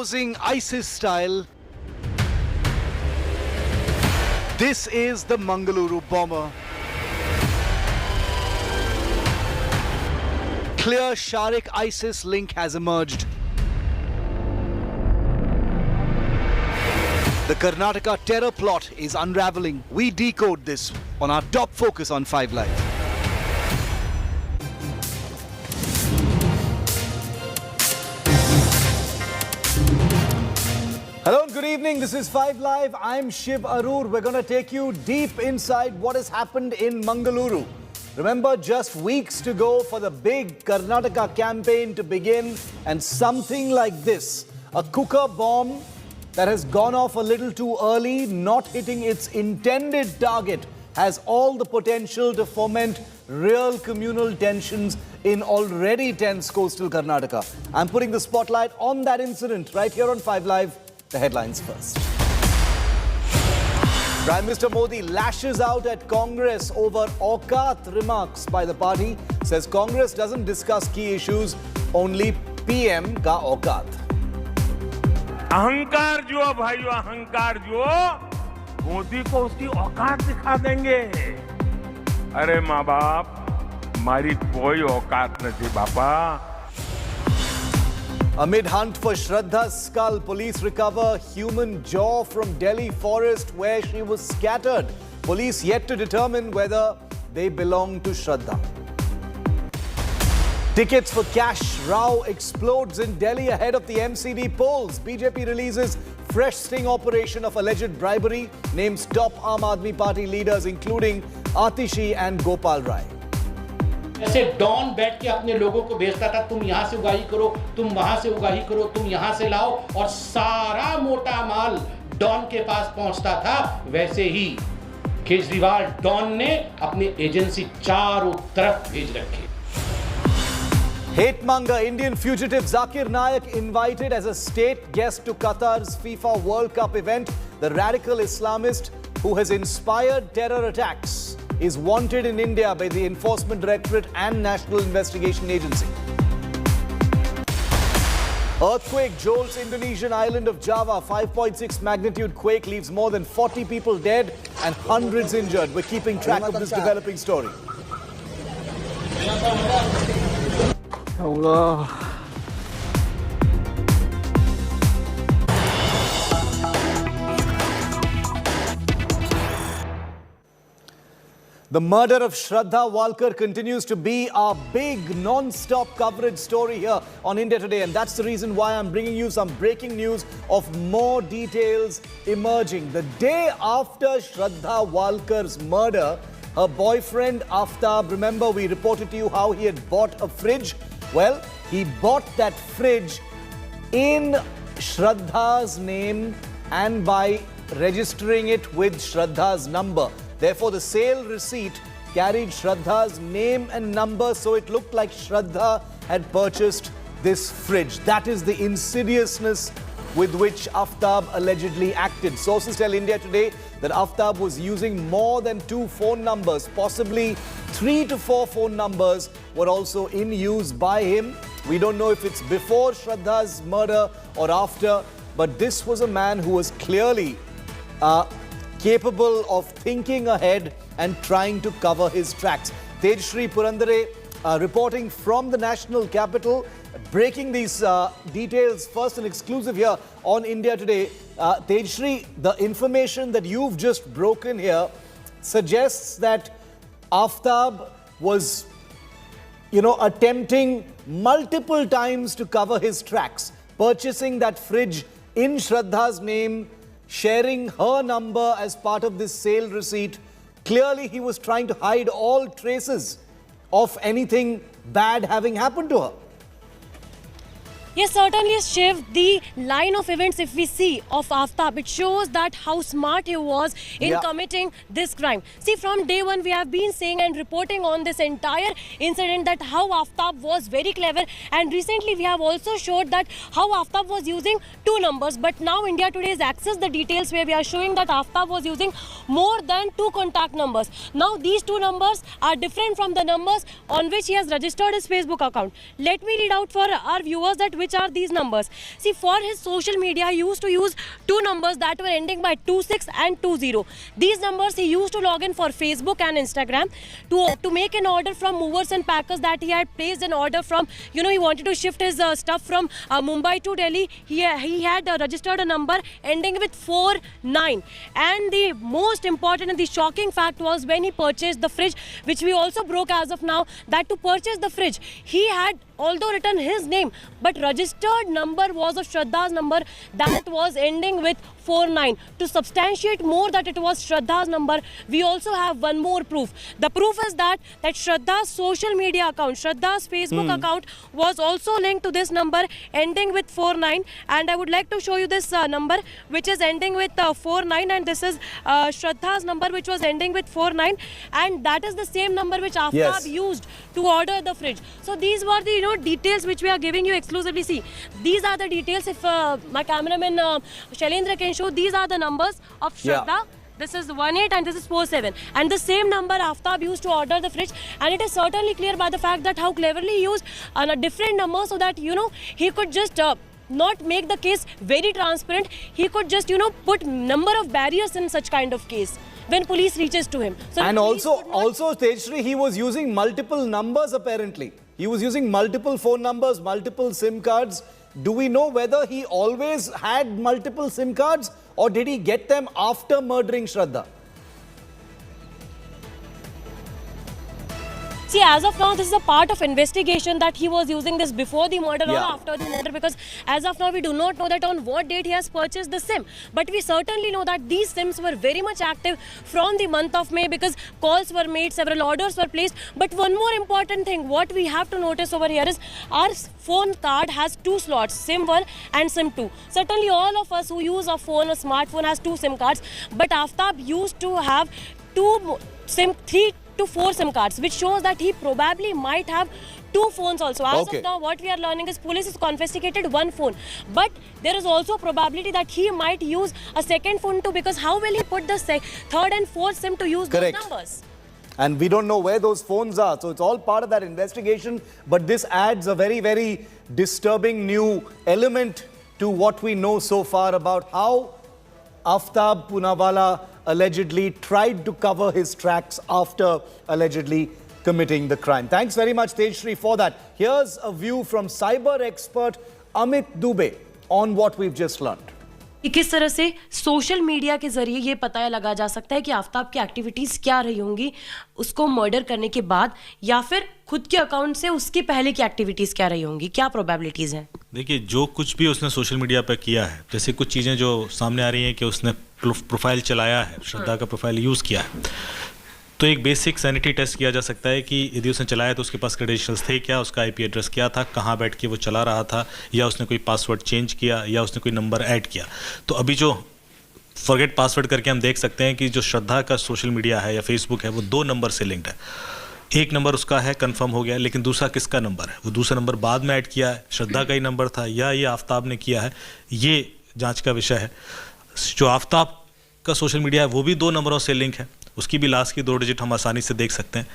posing ISIS style. This is the Mangaluru bomber. Clear Sharik-ISIS link has emerged. The Karnataka terror plot is unraveling. We decode this on our top focus on 5 Live. Hello and good evening. This is 5 Live. I'm Shiv Aroor. We're going to take you deep inside what has happened in Mangaluru. Remember, just weeks to go for the big Karnataka campaign to begin, and something like this, a cooker bomb that has gone off a little too early, not hitting its intended target, has all the potential to foment real communal tensions in already tense coastal Karnataka. I'm putting the spotlight on that incident right here on 5 Live. The headlines first. Prime Minister Modi lashes out at Congress over Aukat remarks by the party. Says Congress doesn't discuss key issues, only PM ka Aukat. अहंकार जो भाइयों अहंकार जो मोदी को उसकी औकात दिखा देंगे। अरे माँ बाप हमारी कोई औकात नहीं बापा। Amid hunt for Shraddha's skull, police recover human jaw from Delhi forest where she was scattered. Police yet to determine whether they belong to Shraddha. Tickets for cash row explodes in Delhi ahead of the MCD polls. BJP releases fresh sting operation of alleged bribery, names top Aam Aadmi Party leaders including Atishi and Gopal Rai. ऐसे don बैठ के अपने लोगों को भेजता था, तुम यहाँ से उगाही करो, तुम वहाँ से उगाही करो, तुम यहाँ से लाओ, और सारा मोटा माल डॉन के पास पहुँचता था। वैसे ही केजरीवाल डॉन ने अपनी एजेंसी चारों तरफ भेज रखे। Hate-monger Indian fugitive Zakir Naik invited as a state guest to Qatar's FIFA World Cup event. The radical Islamist who has inspired terror attacks is wanted in India by the Enforcement Directorate and National Investigation Agency. Earthquake jolts Indonesian island of Java. 5.6 magnitude quake leaves more than 40 people dead and hundreds injured. We're keeping track of this developing story. Allah. The murder of Shraddha Walkar continues to be our big non-stop coverage story here on India Today, and that's the reason why I'm bringing you some breaking news of more details emerging. The day after Shraddha Walkar's murder, her boyfriend Aftab, remember we reported to you how he had bought a fridge? Well, he bought that fridge in Shraddha's name and by registering it with Shraddha's number. Therefore, the sale receipt carried Shraddha's name and number, so it looked like Shraddha had purchased this fridge. That is the insidiousness with which Aftab allegedly acted. Sources tell India Today that Aftab was using more than 2 phone numbers, possibly 3 to 4 phone numbers were also in use by him. We don't know if it's before Shraddha's murder or after, but this was a man who was clearly capable of thinking ahead and trying to cover his tracks. Tejshri Purandare reporting from the national capital, breaking these details first and exclusive here on India Today. Tejshri, the information that you've just broken here suggests that Aftab was, attempting multiple times to cover his tracks, purchasing that fridge in Shraddha's name, sharing her number as part of this sale receipt. Clearly, he was trying to hide all traces of anything bad having happened to her. Yes, certainly, Shiv, the line of events, if we see, of Aftab, it shows that how smart he was in committing this crime. See, from day one, we have been saying and reporting on this entire incident that how Aftab was very clever. And recently, we have also showed that how Aftab was using 2 numbers. But now, India Today has accessed the details where we are showing that Aftab was using more than 2 contact numbers. Now, these 2 numbers are different from the numbers on which he has registered his Facebook account. Let me read out for our viewers that which are these numbers. See, for his social media, he used to use two numbers that were ending by 26 and 20. These numbers he used to log in for Facebook and Instagram to make an order from movers and packers that he had placed an order from. You know, he wanted to shift his stuff from Mumbai to Delhi. He had registered a number ending with 49. And the most important and the shocking fact was when he purchased the fridge, which we also broke as of now, that to purchase the fridge, he had although written his name, but registered number was of Shraddha's number that was ending with 49. To substantiate more that it was Shraddha's number, we also have one more proof. The proof is that Shraddha's social media account, Shraddha's Facebook account was also linked to this number ending with 49. And I would like to show you this number which is ending with 49, and this is Shraddha's number which was ending with 49, and that is the same number which Aftab used to order the fridge. So these were the details which we are giving you exclusively. See, these are the details. If my cameraman Shailendra can show, these are the numbers of Shraddha. Yeah. This is 18 and this is 47, and the same number Aftab used to order the fridge. And it is certainly clear by the fact that how cleverly he used a different number, so that he could just not make the case very transparent. He could just put number of barriers in such kind of case when police reaches to him. So and also Tejshri, he was using multiple numbers apparently. He was using multiple phone numbers, multiple SIM cards. Do we know whether he always had multiple SIM cards, or did he get them after murdering Shraddha? See, as of now, this is a part of investigation that he was using this before the murder or after the murder, because as of now, we do not know that on what date he has purchased the SIM. But we certainly know that these SIMs were very much active from the month of May, because calls were made, several orders were placed. But one more important thing, what we have to notice over here is our phone card has two slots, SIM 1 and SIM 2. Certainly all of us who use a phone, a smartphone, has two SIM cards. But Aftab used to have 3 to 4 SIM cards, which shows that he probably might have 2 phones also. As of now, what we are learning is police has confiscated 1 phone. But there is also a probability that he might use a second phone too, because how will he put the third and fourth SIM to use those numbers? And we don't know where those phones are. So it's all part of that investigation. But this adds a very, very disturbing new element to what we know so far about how Aftab Poonawalla allegedly tried to cover his tracks after allegedly committing the crime. Thanks very much, Tejshri, for that. Here's a view from cyber expert Amit Dubey on what we've just learned. कि किस तरह से social media के जरिए ये पता लगा जा सकता है कि आफ्ताब की एक्टिविटीज क्या रही होंगी उसको मर्डर करने के बाद, या फिर खुद के अकाउंट से उसकी पहले की एक्टिविटीज क्या रही होंगी, क्या प्रोबेबिलिटीज हैं? देखिए, जो कुछ भी उसने सोशल मीडिया पर किया है, जैसे कुछ चीज़ें जो सामने आ रही हैं कि उसने प्रोफाइल चलाया है, श्रद्धा का प्रोफाइल यूज़ किया है, तो एक बेसिक सैनिटी टेस्ट किया जा सकता है कि यदि उसने चलाया तो उसके पास क्रेडेंशियल्स थे क्या, उसका आईपी एड्रेस क्या था, कहाँ बैठ के वो चला रहा था, या उसने कोई पासवर्ड चेंज किया, या उसने कोई नंबर ऐड किया. तो अभी जो फॉरगेट पासवर्ड करके हम देख सकते हैं कि जो श्रद्धा का सोशल मीडिया है या फेसबुक है वो 2 नंबर से लिंक्ड है. एक नंबर उसका है, कंफर्म हो गया, लेकिन दूसरा किसका नंबर है, वो दूसरा नंबर बाद में ऐड किया है, श्रद्धा का ही नंबर था या ये आफ्ताब ने किया है, ये जाँच का विषय है. जो आफ्ताब का सोशल मीडिया है वो भी 2 नंबरों से लिंक है, उसकी भी लास्ट की 2 डिजिट हम आसानी से देख सकते हैं,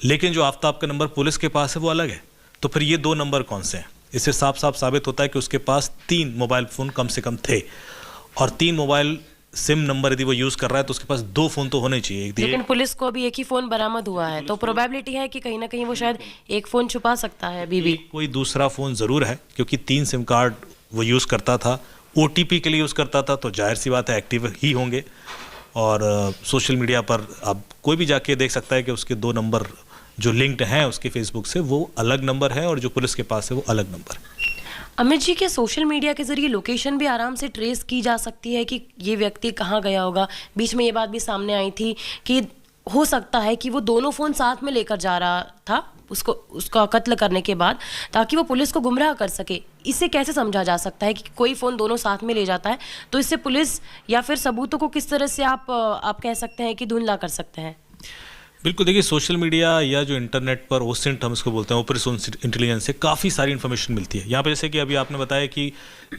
लेकिन जो आफ्ताब का नंबर पुलिस के पास है वो अलग है. तो फिर ये 2 नंबर कौन से हैं? इससे साफ साफ साबित होता है कि उसके पास 3 मोबाइल फ़ोन कम से कम थे, और 3 मोबाइल सिम नंबर यदि वो यूज़ कर रहा है तो उसके पास 2 फ़ोन तो होने चाहिए. लेकिन पुलिस को अभी एक ही फ़ोन बरामद हुआ है, तो प्रोबेबिलिटी है कि कहीं ना कहीं वो शायद एक फ़ोन छुपा सकता है अभी भी. कोई दूसरा फ़ोन ज़रूर है, क्योंकि 3 सिम कार्ड वो यूज़ करता था, OTP के लिए यूज़ करता था, तो जाहिर सी बात है एक्टिव ही होंगे. और सोशल मीडिया पर अब कोई भी जाके देख सकता है कि उसके 2 नंबर जो लिंक्ड हैं उसके फेसबुक से वो अलग नंबर है, और जो पुलिस के पास है वो अलग नंबर है. अमित जी, के सोशल मीडिया के जरिए लोकेशन भी आराम से ट्रेस की जा सकती है कि ये व्यक्ति कहाँ गया होगा? बीच में ये बात भी सामने आई थी कि हो सकता है कि वो दोनों फ़ोन साथ में लेकर जा रहा था उसका कत्ल करने के बाद, ताकि वो पुलिस को गुमराह कर सके. इसे कैसे समझा जा सकता है कि कोई फ़ोन दोनों साथ में ले जाता है, तो इससे पुलिस या फिर सबूतों को किस तरह से आप कह सकते हैं कि धुंधला कर सकते हैं? बिल्कुल, देखिए, सोशल मीडिया या जो इंटरनेट पर ओसेंट हम इसको बोलते हैं, ऑपरेशन इंटेलिजेंस से काफ़ी सारी इन्फॉर्मेशन मिलती है. यहाँ पर जैसे कि अभी आपने बताया कि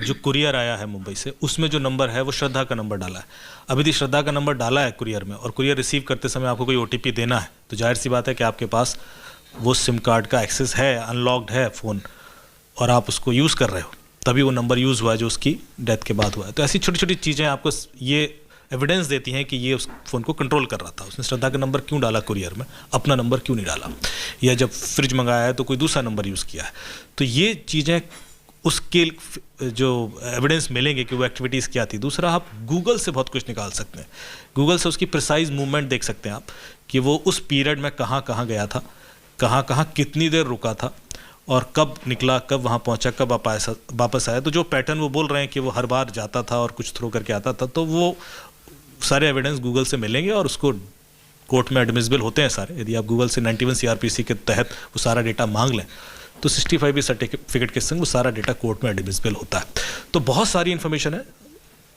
जो कुरियर आया है मुंबई से, उसमें जो नंबर है वो श्रद्धा का नंबर डाला है. अब यदि श्रद्धा का नंबर डाला है कुरियर में, और कुरियर रिसीव करते समय आपको कोई OTP देना है, तो जाहिर सी बात है कि आपके पास वो सिम कार्ड का एक्सेस है, अनलॉक्ड है फ़ोन, और आप उसको यूज़ कर रहे हो. तभी वो नंबर यूज़ हुआ है जो उसकी डेथ के बाद हुआ है। तो ऐसी छोटी छोटी चीज़ें आपको ये एविडेंस देती हैं कि ये उस फ़ोन को कंट्रोल कर रहा था। उसने श्रद्धा का नंबर क्यों डाला कुरियर में, अपना नंबर क्यों नहीं डाला, या जब फ्रिज मंगाया है तो कोई दूसरा नंबर यूज़ किया है। तो ये चीज़ें उसके जो एविडेंस मिलेंगे कि वो एक्टिविटीज़ क्या थी। दूसरा, आप गूगल से बहुत कुछ निकाल सकते हैं। गूगल से उसकी प्रिसाइज मूवमेंट देख सकते हैं आप कि वो उस पीरियड में कहाँ कहाँ गया था, कहाँ कहाँ कितनी देर रुका था, और कब निकला, कब वहाँ पहुँचा, कब वापस आया। तो जो पैटर्न वो बोल रहे हैं कि वो हर बार जाता था और कुछ थ्रो करके आता था, तो वो सारे एविडेंस गूगल से मिलेंगे और उसको कोर्ट में एडमिसिबल होते हैं सारे। यदि आप गूगल से 91 CRPC के तहत वो सारा डेटा मांग लें तो 65B सर्टिफिकेट के संग वो सारा डेटा कोर्ट में एडमिसिबल होता है। तो बहुत सारी इन्फॉर्मेशन है।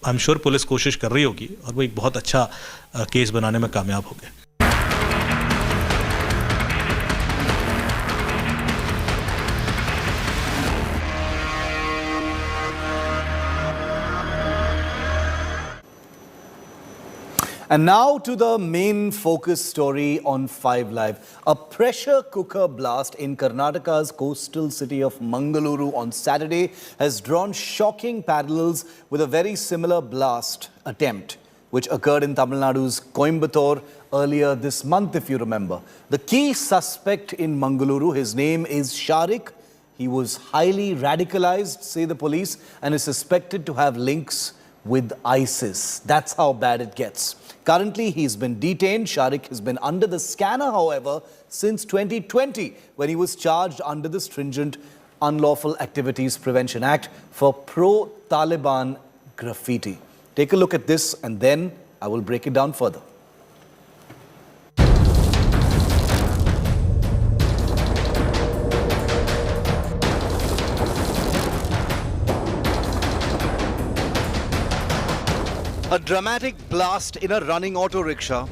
आई एम श्योर पुलिस कोशिश कर रही होगी और वो एक बहुत अच्छा केस बनाने में कामयाब हो गए। And now to the main focus story on 5 Live. A pressure cooker blast in Karnataka's coastal city of Mangaluru on Saturday has drawn shocking parallels with a very similar blast attempt which occurred in Tamil Nadu's Coimbatore earlier this month, if you remember. The key suspect in Mangaluru, his name is Sharik. He was highly radicalized, say the police, and is suspected to have links with ISIS. That's how bad it gets. Currently, he's been detained. Sharik has been under the scanner, however, since 2020, when he was charged under the stringent Unlawful Activities Prevention Act for pro-Taliban graffiti. Take a look at this and then I will break it down further. A dramatic blast in a running auto rickshaw,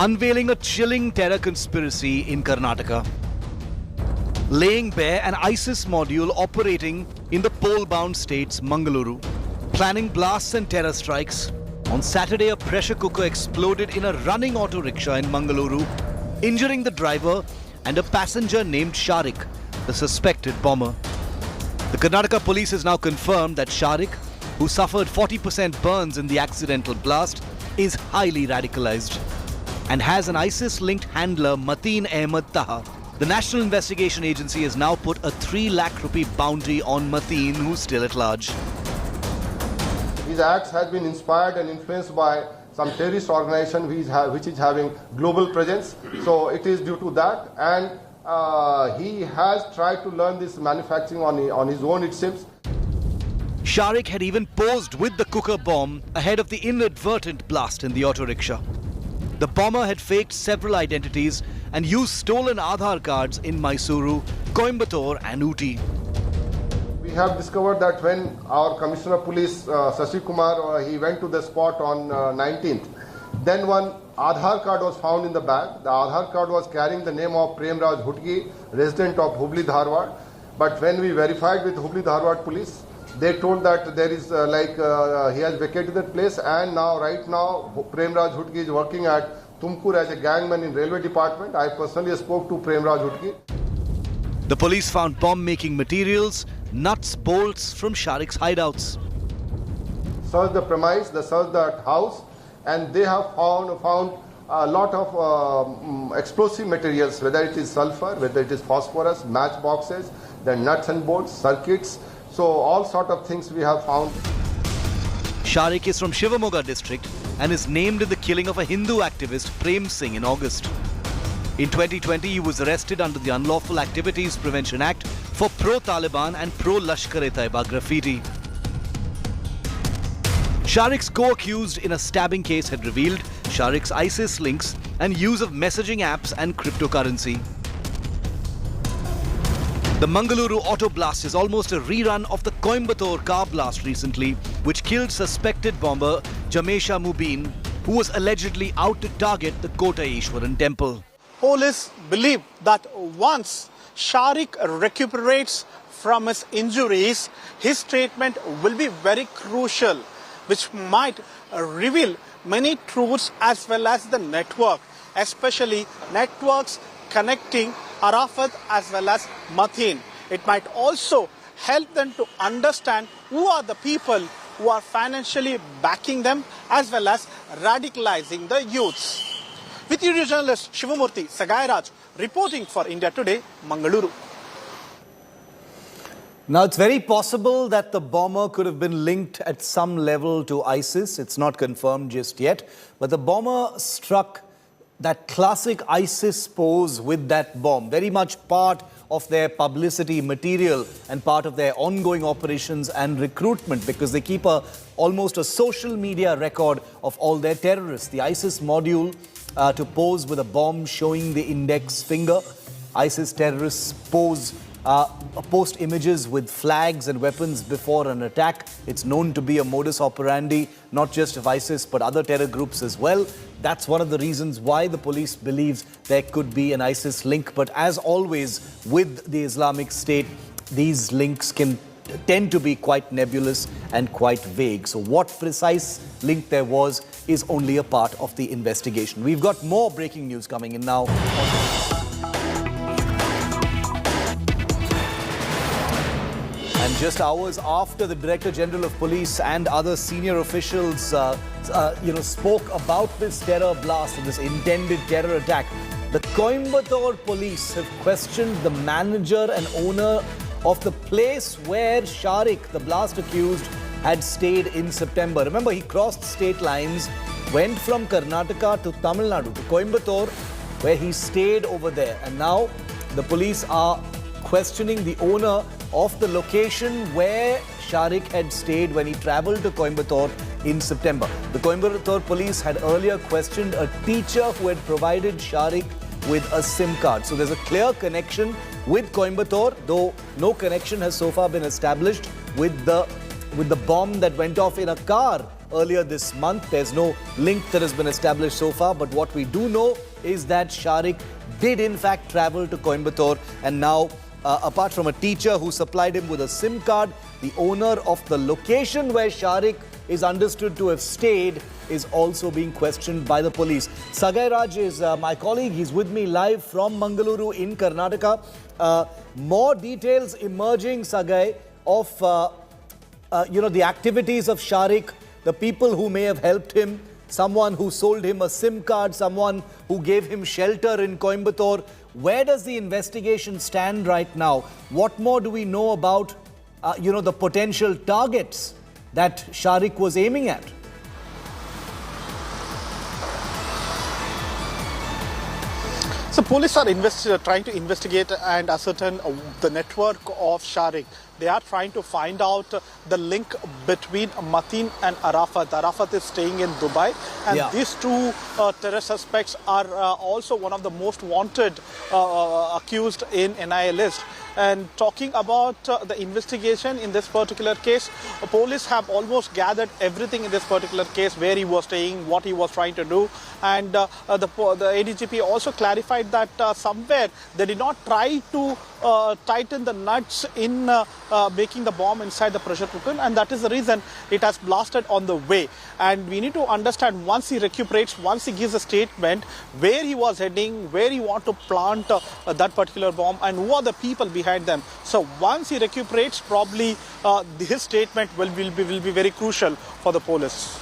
unveiling a chilling terror conspiracy in Karnataka, laying bare an ISIS module operating in the pole-bound state's Mangaluru, planning blasts and terror strikes. On Saturday, a pressure cooker exploded in a running auto rickshaw in Mangaluru, injuring the driver and a passenger named Sharik, the suspected bomber. The Karnataka police has now confirmed that Sharik, who suffered 40% burns in the accidental blast, is highly radicalized and has an ISIS-linked handler, Mateen Ahmed Taha. The National Investigation Agency has now put a 3 lakh rupee bounty on Mateen, who's still at large. His acts has been inspired and influenced by some terrorist organization which is having global presence. So it is due to that, and he has tried to learn this manufacturing on his own, it seems. Sharik had even posed with the cooker bomb ahead of the inadvertent blast in the auto rickshaw. The bomber had faked several identities and used stolen Aadhaar cards in Mysuru, Coimbatore and Ooty. We have discovered that when our Commissioner of Police, Sashi Kumar, he went to the spot on 19th, then one Aadhaar card was found in the bag. The Aadhaar card was carrying the name of Premraj Hutgi, resident of Hubli Dharwad. But when we verified with Hubli Dharwad police, they told that there is he has vacated that place, and right now Premraj Hutgi is working at Tumkur as a gangman in railway department. I personally spoke to Premraj Hutgi. The police found bomb-making materials, nuts, bolts from Sharik's hideouts. Searched the premise, they searched the house, and they have found a lot of explosive materials, whether it is sulfur, whether it is phosphorus, matchboxes, then nuts and bolts, circuits. So all sort of things we have found. Sharik is from Shivamoga district and is named in the killing of a Hindu activist, Prem Singh, in August. In 2020, he was arrested under the Unlawful Activities Prevention Act for pro-Taliban and pro-Lashkar-e-Taiba graffiti. Sharik's co-accused in a stabbing case had revealed Sharik's ISIS links and use of messaging apps and cryptocurrency. The Mangaluru auto blast is almost a rerun of the Coimbatore car blast recently, which killed suspected bomber Jamesha Mubin, who was allegedly out to target the Kota Ishwaran temple. Police believe that once Sharik recuperates from his injuries, his treatment will be very crucial, which might reveal many truths as well as the network, especially networks connecting Arafat as well as Mateen. It might also help them to understand who are the people who are financially backing them as well as radicalizing the youths. With you, journalist Shivamurthy Sagairaj, reporting for India Today, Mangaluru. Now, it's very possible that the bomber could have been linked at some level to ISIS. It's not confirmed just yet. But the bomber struck that classic ISIS pose with that bomb, very much part of their publicity material and part of their ongoing operations and recruitment, because they keep almost a social media record of all their terrorists. The ISIS module to pose with a bomb showing the index finger. ISIS terrorists post images with flags and weapons before an attack. It's known to be a modus operandi, not just of ISIS, but other terror groups as well. That's one of the reasons why the police believes there could be an ISIS link. But as always, with the Islamic State, these links can tend to be quite nebulous and quite vague. So what precise link there was is only a part of the investigation. We've got more breaking news coming in now. And just hours after the Director General of Police and other senior officials, spoke about this terror blast and this intended terror attack, the Coimbatore police have questioned the manager and owner of the place where Sharik, the blast accused, had stayed in September. Remember, he crossed state lines, went from Karnataka to Tamil Nadu, to Coimbatore, where he stayed over there. And now the police are questioning the owner of the location where Sharik had stayed when he travelled to Coimbatore in September. The Coimbatore police had earlier questioned a teacher who had provided Sharik with a SIM card. So there's a clear connection with Coimbatore, though no connection has so far been established with the bomb that went off in a car earlier this month. There's no link that has been established so far, but what we do know is that Sharik did in fact travel to Coimbatore, and now apart from a teacher who supplied him with a SIM card, the owner of the location where Sharik is understood to have stayed is also being questioned by the police. Sagai Raj is my colleague. He's with me live from Mangaluru in Karnataka. More details emerging, Sagai, of the activities of Sharik, the people who may have helped him, someone who sold him a SIM card, someone who gave him shelter in Coimbatore. Where does the investigation stand right now? What more do we know about, the potential targets that Sharik was aiming at? So police are trying to investigate and ascertain the network of Sharik. They are trying to find out the link between Mateen and Arafat. Arafat is staying in Dubai, and these two terror suspects are also one of the most wanted accused in NIA list. And talking about the investigation in this particular case, police have almost gathered everything in this particular case, where he was staying, what he was trying to do. And the ADGP also clarified that somewhere they did not try to tighten the nuts in making the bomb inside the pressure cooker, and that is the reason it has blasted on the way. And we need to understand, once he recuperates, once he gives a statement, where he was heading, where he want to plant that particular bomb, and who are the people behind them. So once he recuperates, probably his statement will be very crucial for the police.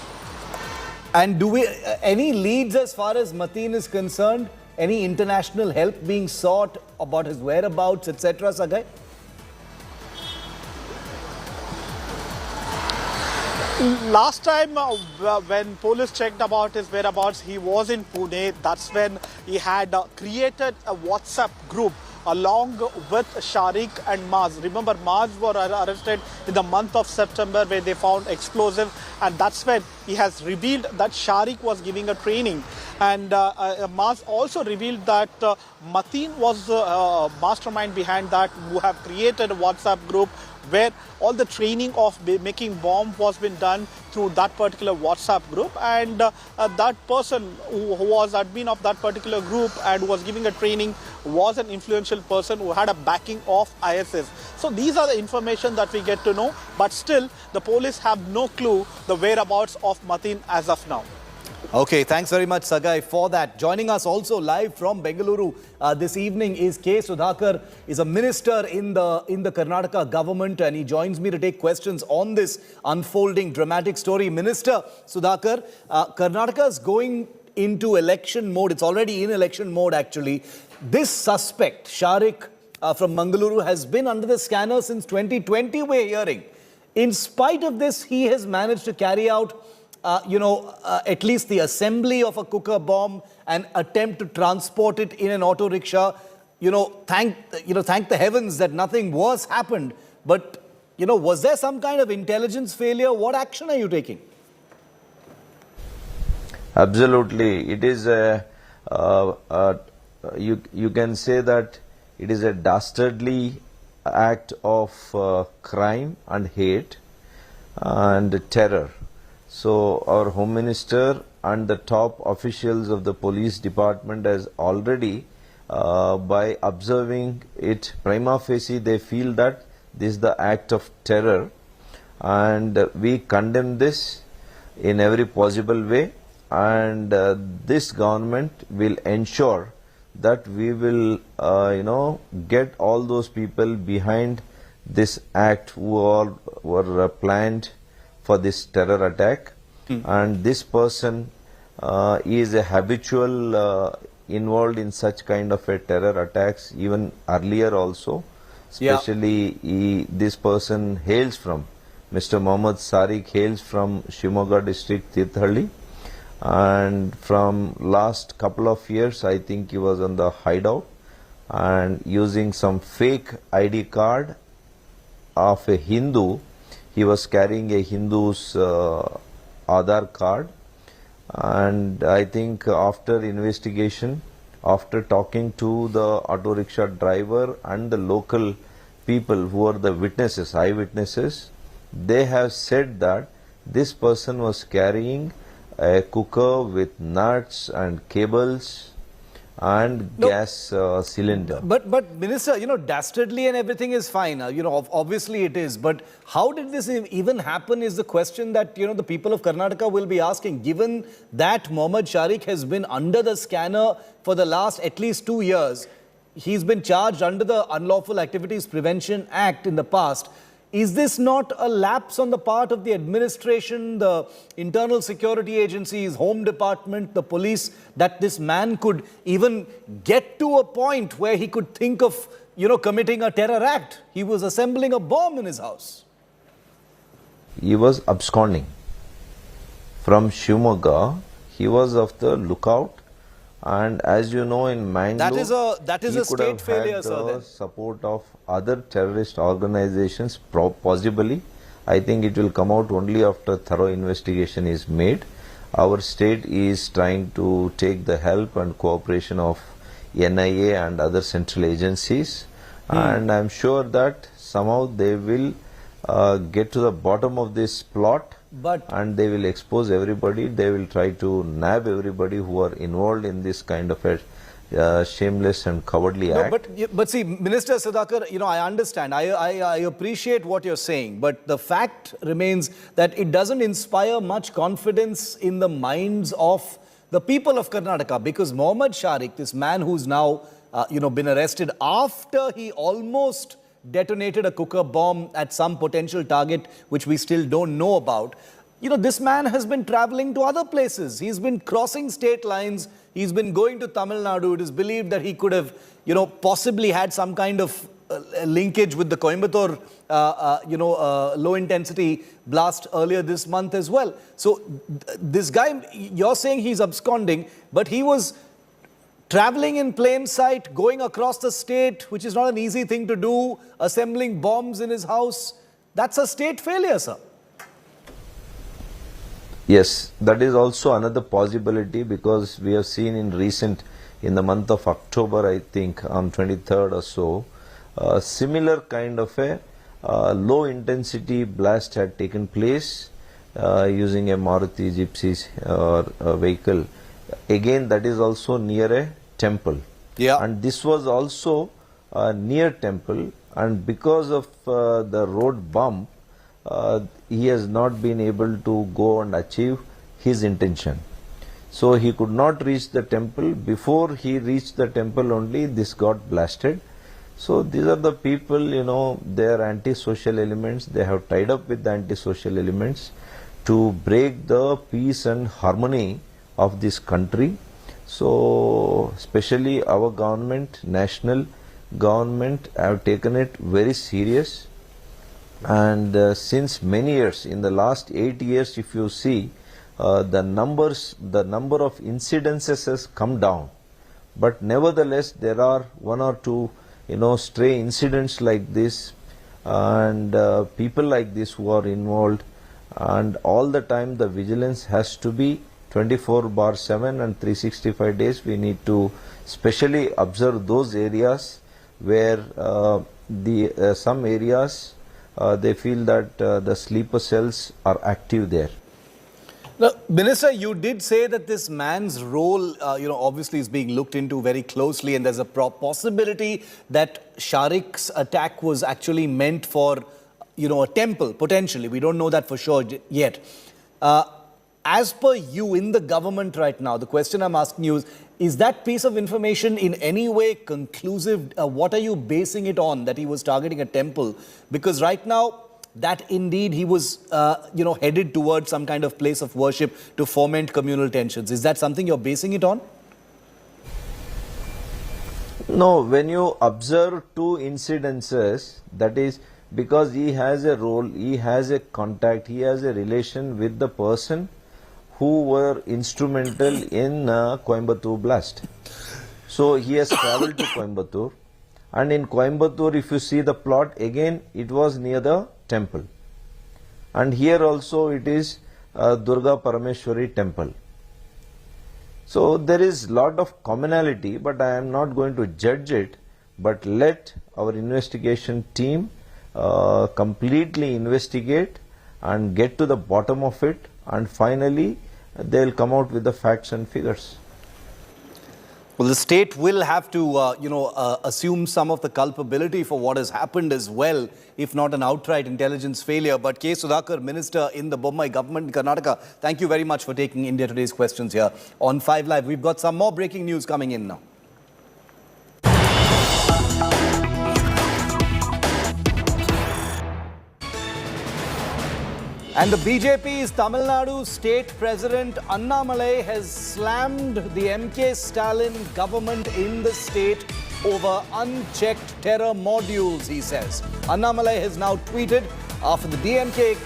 And do we any leads as far as Mateen is concerned? Any international help being sought about his whereabouts, etc., Sagai? Last time when police checked about his whereabouts, he was in Pune. That's when he had created a WhatsApp group along with Sharik and Maz. Remember, Maz were arrested in the month of September, where they found explosive, and that's when he has revealed that Sharik was giving a training. And Maz also revealed that Mateen was the mastermind behind that, who have created a WhatsApp group where all the training of making bomb was been done through that particular WhatsApp group. And that person who was admin of that particular group and who was giving a training was an influential person who had a backing of ISIS. So these are the information that we get to know, but still the police have no clue the whereabouts of Mateen as of now. Okay, thanks very much, Sagai, for that. Joining us also live from Bengaluru this evening is K. Sudhakar, is a minister in the Karnataka government, and he joins me to take questions on this unfolding dramatic story. Minister Sudhakar, Karnataka is going into election mode. It's already in election mode, actually. This suspect, Sharik from Mangaluru, has been under the scanner since 2020, we're hearing. In spite of this, he has managed to carry out at least the assembly of a cooker bomb and attempt to transport it in an auto rickshaw. Thank the heavens that nothing worse happened. But, was there some kind of intelligence failure? What action are you taking? Absolutely. It is you can say that it is a dastardly act of crime and hate and terror. So our Home Minister and the top officials of the police department has already, by observing it prima facie, they feel that this is the act of terror, and we condemn this in every possible way, and this government will ensure that we will get all those people behind this act who all were planned for this terror attack. And this person is a habitual involved in such kind of a terror attacks even earlier also. Especially this person hails from, Mr. Mohammed Sariq hails from Shimoga district, Tirthalli, and from last couple of years I think he was on the hideout and using some fake ID card of a Hindu. He was carrying a Hindu's Aadhaar card, and I think after investigation, after talking to the auto rickshaw driver and the local people who are the witnesses, eyewitnesses, they have said that this person was carrying a cooker with nuts and cables and gas cylinder. But Minister, dastardly and everything is fine. Obviously it is. But how did this even happen is the question that, the people of Karnataka will be asking. Given that Mohammed Sharik has been under the scanner for the last at least 2 years, he's been charged under the Unlawful Activities Prevention Act in the past. Is this not a lapse on the part of the administration, the internal security agencies, Home Department, the police, that this man could even get to a point where he could think of, committing a terror act? He was assembling a bomb in his house. He was absconding from Shimoga. He was of the lookout. And as you know, in Mangaluru, that is a state failure, sir. The support of other terrorist organizations, possibly. I think it will come out only after thorough investigation is made. Our state is trying to take the help and cooperation of NIA and other central agencies, and I'm sure that somehow they will get to the bottom of this plot. And they will expose everybody. They will try to nab everybody who are involved in this kind of a shameless and cowardly act. But see, Minister Sudhakar, I understand. I appreciate what you're saying. But the fact remains that it doesn't inspire much confidence in the minds of the people of Karnataka. Because Mohammed Sharik, this man who's now, been arrested after he almost detonated a cooker bomb at some potential target which we still don't know about. This man has been traveling to other places. He's been crossing state lines. He's been going to Tamil Nadu. It is believed that he could have, possibly had some kind of linkage with the Coimbatore, low intensity blast earlier this month as well. So this guy, you're saying he's absconding, but he was traveling in plain sight, going across the state, which is not an easy thing to do, assembling bombs in his house. That's a state failure, sir. Yes, that is also another possibility, because we have seen in the month of October, I think, on 23rd or so, similar kind of a low intensity blast had taken place using a Maruti Gypsy vehicle. Again, that is also near a temple. And this was also near temple, and because of the road bump, he has not been able to go and achieve his intention. So he could not reach the temple. Before he reached the temple only, this got blasted. So these are the people, they are anti-social elements. They have tied up with the anti-social elements to break the peace and harmony of this country. So especially our government, national government, have taken it very serious. And since many years, in the last 8 years, if you see, the number of incidences has come down. But nevertheless, there are one or two, stray incidents like this, and people like this who are involved. And all the time, the vigilance has to be 24/7 and 365 days. We need to specially observe those areas where some areas they feel that the sleeper cells are active there. Now, Minister, you did say that this man's role, obviously is being looked into very closely, and there's a possibility that Sharik's attack was actually meant for, a temple, potentially. We don't know that for sure yet. As per you in the government right now, the question I'm asking you is that piece of information in any way conclusive? What are you basing it on, that he was targeting a temple? Because right now, that indeed he was, headed towards some kind of place of worship to foment communal tensions. Is that something you're basing it on? No, when you observe two incidences, that is because he has a role, he has a contact, he has a relation with the person who were instrumental in Coimbatore blast. So he has travelled to Coimbatore, and in Coimbatore, if you see the plot, again it was near the temple, and here also it is Durga Parameshwari temple. So there is lot of commonality, but I am not going to judge it, but let our investigation team completely investigate and get to the bottom of it, and finally they will come out with the facts and figures. Well, the state will have to, assume some of the culpability for what has happened as well, if not an outright intelligence failure. But K. Sudhakar, Minister in the Bommai government in Karnataka, thank you very much for taking India Today's questions here on 5 Live. We've got some more breaking news coming in now. And the BJP's Tamil Nadu State President Annamalai has slammed the MK Stalin government in the state over unchecked terror modules, he says. Annamalai has now tweeted, after the DMK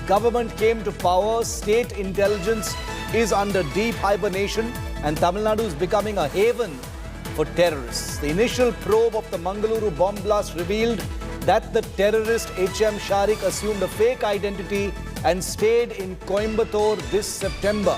government came to power, state intelligence is under deep hibernation and Tamil Nadu is becoming a haven for terrorists. The initial probe of the Mangaluru bomb blast revealed that the terrorist H.M. Sharik assumed a fake identity and stayed in Coimbatore this September.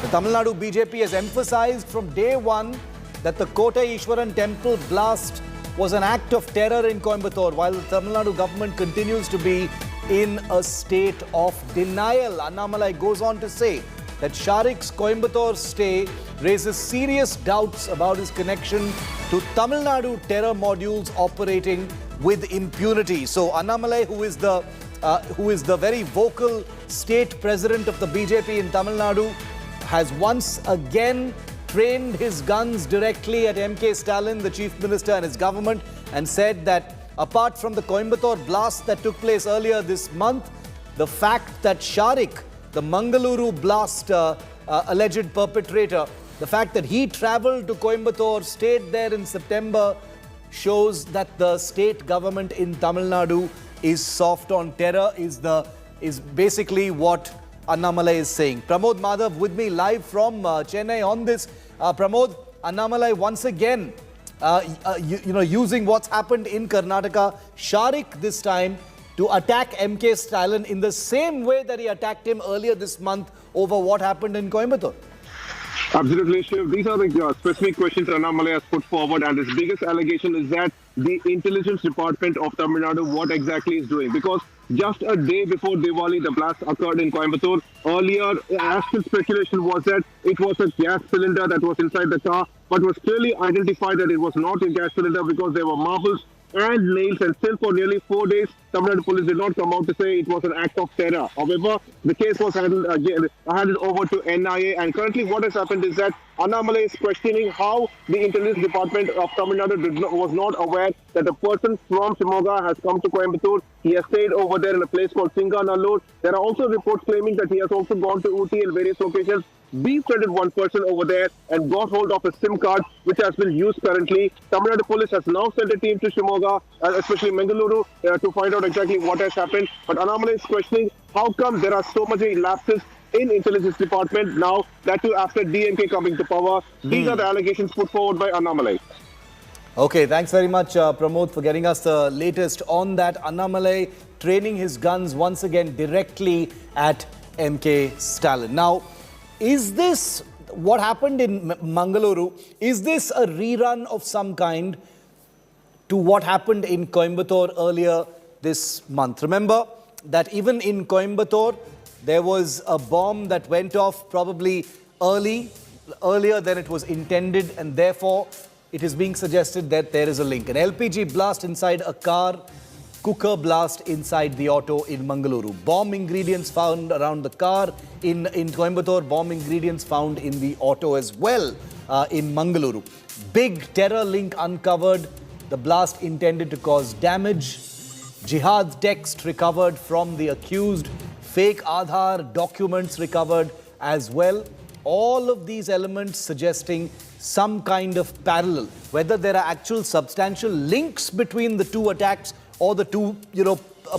The Tamil Nadu BJP has emphasized from day one that the Kota Ishwaran temple blast was an act of terror in Coimbatore, while the Tamil Nadu government continues to be in a state of denial. Annamalai goes on to say that Sharik's Coimbatore stay raises serious doubts about his connection to Tamil Nadu terror modules operating with impunity. So Annamalai, who is the very vocal state president of the BJP in Tamil Nadu, has once again trained his guns directly at MK Stalin, the chief minister, and his government, and said that apart from the Coimbatore blast that took place earlier this month, the fact that Sharik, the Mangaluru blast alleged perpetrator, the fact that he travelled to Coimbatore, stayed there in September, shows that the state government in Tamil Nadu is soft on terror, is basically what Annamalai is saying. Pramod Madhav with me live from Chennai on this. Pramod, Annamalai once again, using what's happened in Karnataka, Sharik this time to attack MK Stalin in the same way that he attacked him earlier this month over what happened in Coimbatore. Absolutely, Shiv. These are the specific questions Annamalai has put forward, and his biggest allegation is that the intelligence department of Tamil Nadu, what exactly is doing. Because just a day before Diwali, the blast occurred in Coimbatore. Earlier, actual speculation was that it was a gas cylinder that was inside the car, but was clearly identified that it was not a gas cylinder because there were marbles and nails, and still for nearly 4 days, Tamil Nadu police did not come out to say it was an act of terror. However, the case was handed over to NIA, and currently what has happened is that Annamalai is questioning how the intelligence department of Tamil Nadu was not aware that a person from Shimoga has come to Coimbatore. He has stayed over there in a place called Singanallur. There are also reports claiming that he has also gone to Ooty and various locations, befriended one person over there and got hold of a SIM card which has been used currently. Tamil Nadu police has now sent a team to Shimoga, especially Mangaluru, to find out exactly what has happened. But Annamalai is questioning how come there are so many lapses in intelligence department now, that too after DMK coming to power. These are the allegations put forward by Annamalai. Okay, thanks very much, Pramod, for getting us the latest on that. Annamalai training his guns once again directly at MK Stalin. Now, is this what happened in Mangaluru? Is this a rerun of some kind to what happened in Coimbatore earlier this month? Remember that even in Coimbatore, there was a bomb that went off probably earlier than it was intended, and therefore it is being suggested that there is a link. An LPG blast inside a car, cooker blast inside the auto in Mangaluru. Bomb ingredients found around the car in Coimbatore, bomb ingredients found in the auto as well in Mangaluru. Big terror link uncovered, the blast intended to cause damage. Jihad text recovered from the accused, fake Aadhaar documents recovered as well. All of these elements suggesting some kind of parallel. Whether there are actual substantial links between the two attacks or the two,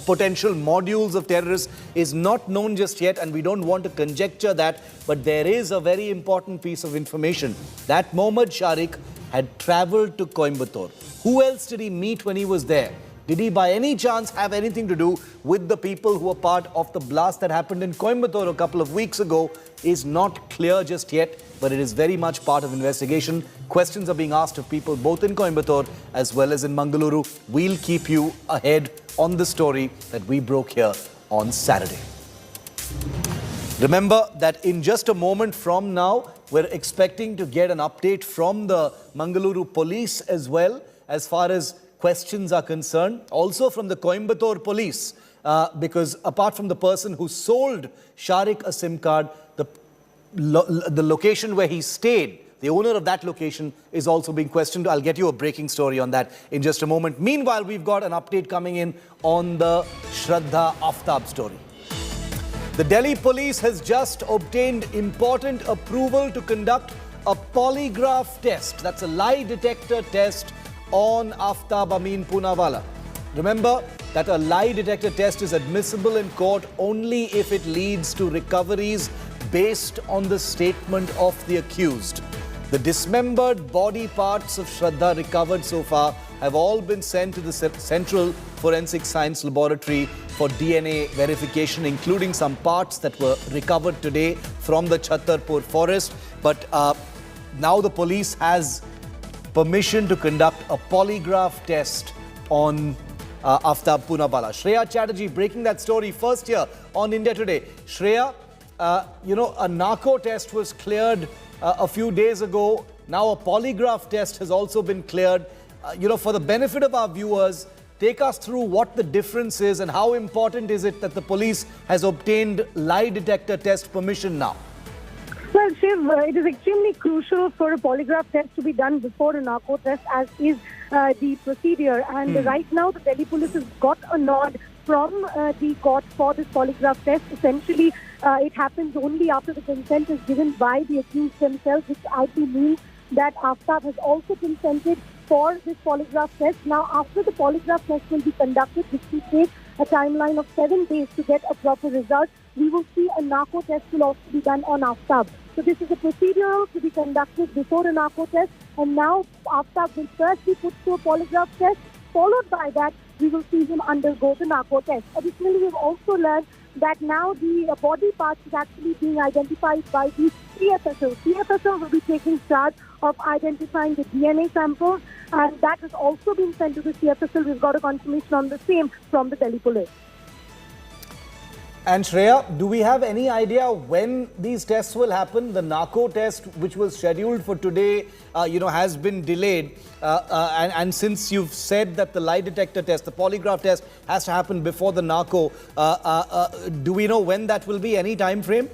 potential modules of terrorists is not known just yet, and we don't want to conjecture that, but there is a very important piece of information that Mohammad Sharik had travelled to Coimbatore. Who else did he meet when he was there? Did he by any chance have anything to do with the people who were part of the blast that happened in Coimbatore a couple of weeks ago? Is not clear just yet, but it is very much part of investigation. Questions are being asked of people both in Coimbatore as well as in Mangaluru. We'll keep you ahead on the story that we broke here on Saturday. Remember that in just a moment from now, we're expecting to get an update from the Mangaluru police as well, as far as questions are concerned. Also from the Coimbatore police, because apart from the person who sold Sharik a SIM card, the location where he stayed, the owner of that location is also being questioned. I'll get you a breaking story on that in just a moment. Meanwhile, we've got an update coming in on the Shraddha Aftab story. The Delhi police has just obtained important approval to conduct a polygraph test. That's a lie detector test on Aftab Amin Poonawalla. Remember that a lie detector test is admissible in court only if it leads to recoveries based on the statement of the accused. The dismembered body parts of Shraddha recovered so far have all been sent to the Central Forensic Science Laboratory for DNA verification, including some parts that were recovered today from the Chhattarpur forest. But now the police has permission to conduct a polygraph test on Aftab Poonawalla. Shreya Chatterjee breaking that story first here on India Today. Shreya, a narco test was cleared a few days ago. Now a polygraph test has also been cleared. For the benefit of our viewers, take us through what the difference is and how important is it that the police has obtained lie detector test permission now? Well, Shiv, it is extremely crucial for a polygraph test to be done before a narco test, as is the procedure. And right now, the Delhi police has got a nod from the court for this polygraph test. Essentially, it happens only after the consent is given by the accused themselves, which actually means that Aftab has also consented for this polygraph test. Now, after the polygraph test will be conducted, which will take a timeline of 7 days to get a proper result, we will see a narco test will also be done on Aftab. So this is a procedural to be conducted before a narco test, and now Aftab will first be put through a polygraph test. Followed by that, we will see him undergo the narco test. Additionally, we've also learned that now the body parts is actually being identified by the CFSL. CFSL will be taking charge of identifying the DNA samples, and that has also been sent to the CFSL. We've got a confirmation on the same from the Delhi police. And Shreya, do we have any idea when these tests will happen? The narco test, which was scheduled for today, has been delayed. And since you've said that the lie detector test, the polygraph test, has to happen before the narco, do we know when that will be? Any time frame?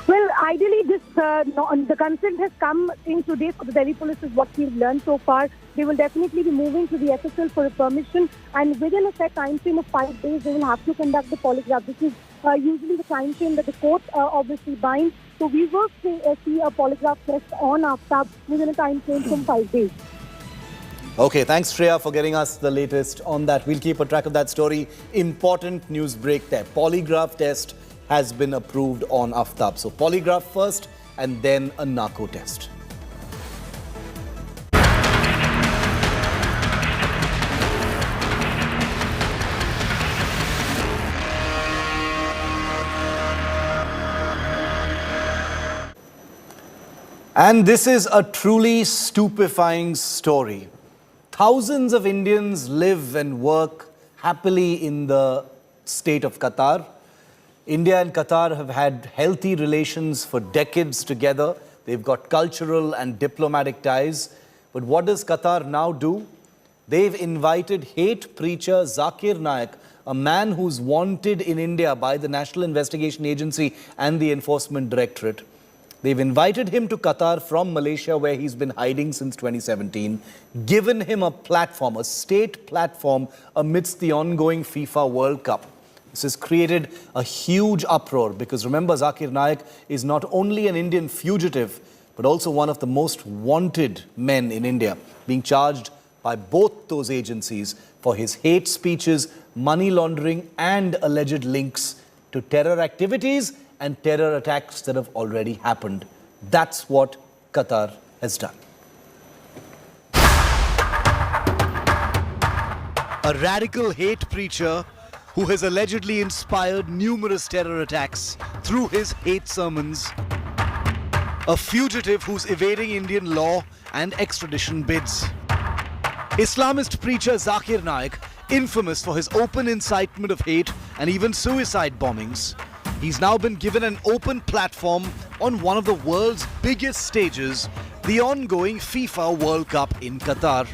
Well, ideally, the consent has come in today for the Delhi police is what we've learned so far. They will definitely be moving to the SSL for a permission, and within a set time frame of 5 days, they will have to conduct the polygraph. This is usually the time frame that the court obviously binds. So we will see a polygraph test on Aftab within a time frame from 5 days. Okay, thanks Shreya for getting us the latest on that. We'll keep a track of that story. Important news break there. Polygraph test has been approved on Aftab. So polygraph first and then a narco test. And this is a truly stupefying story. Thousands of Indians live and work happily in the state of Qatar. India and Qatar have had healthy relations for decades together. They've got cultural and diplomatic ties. But what does Qatar now do? They've invited hate preacher Zakir Naik, a man who's wanted in India by the National Investigation Agency and the Enforcement Directorate. They've invited him to Qatar from Malaysia, where he's been hiding since 2017, given him a platform, a state platform amidst the ongoing FIFA World Cup. This has created a huge uproar because remember, Zakir Naik is not only an Indian fugitive, but also one of the most wanted men in India, being charged by both those agencies for his hate speeches, money laundering, and alleged links to terror activities and terror attacks that have already happened. That's what Qatar has done. A radical hate preacher who has allegedly inspired numerous terror attacks through his hate sermons. A fugitive who's evading Indian law and extradition bids. Islamist preacher Zakir Naik, infamous for his open incitement of hate and even suicide bombings. He's now been given an open platform on one of the world's biggest stages, the ongoing FIFA World Cup in Qatar.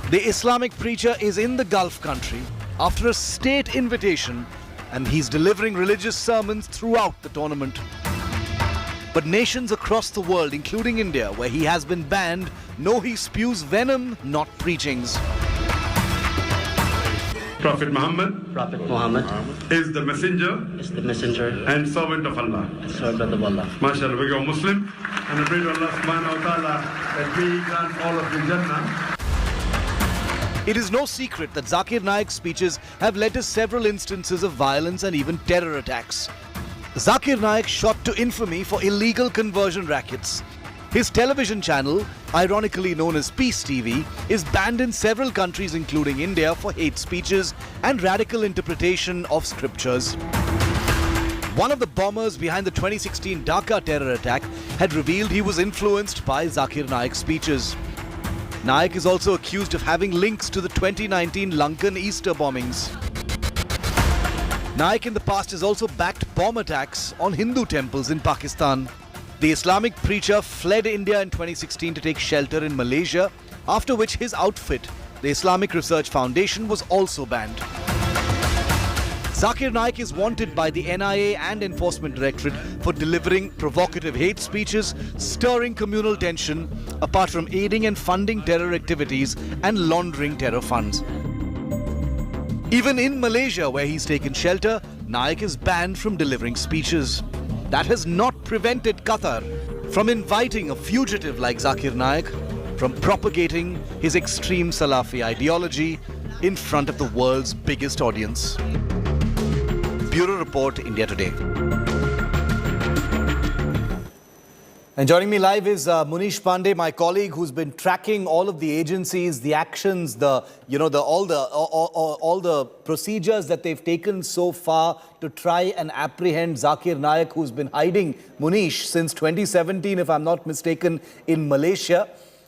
The Islamic preacher is in the Gulf country after a state invitation, and he's delivering religious sermons throughout the tournament. But nations across the world, including India, where he has been banned, know he spews venom, not preachings. Prophet Muhammad is the messenger and servant of Allah. MashaAllah, we go Muslim, and I pray to Allah subhanahu wa ta'ala that we grant all of the Jannah. It is no secret that Zakir Naik's speeches have led to several instances of violence and even terror attacks. Zakir Naik shot to infamy for illegal conversion rackets. His television channel, ironically known as Peace TV, is banned in several countries including India for hate speeches and radical interpretation of scriptures. One of the bombers behind the 2016 Dhaka terror attack had revealed he was influenced by Zakir Naik's speeches. Naik is also accused of having links to the 2019 Lankan Easter bombings. Naik in the past has also backed bomb attacks on Hindu temples in Pakistan. The Islamic preacher fled India in 2016 to take shelter in Malaysia, after which his outfit, the Islamic Research Foundation, was also banned. Zakir Naik is wanted by the NIA and Enforcement Directorate for delivering provocative hate speeches, stirring communal tension, apart from aiding and funding terror activities and laundering terror funds. Even in Malaysia, where he's taken shelter, Naik is banned from delivering speeches. That has not prevented Qatar from inviting a fugitive like Zakir Naik from propagating his extreme Salafi ideology in front of the world's biggest audience. Bureau Report, India Today. And joining me live is Munish Pandey, my colleague, who's been tracking all of the agencies, the actions, all the procedures that they've taken so far to try and apprehend Zakir Naik, who's been hiding, Munish, since 2017, if I'm not mistaken, in Malaysia.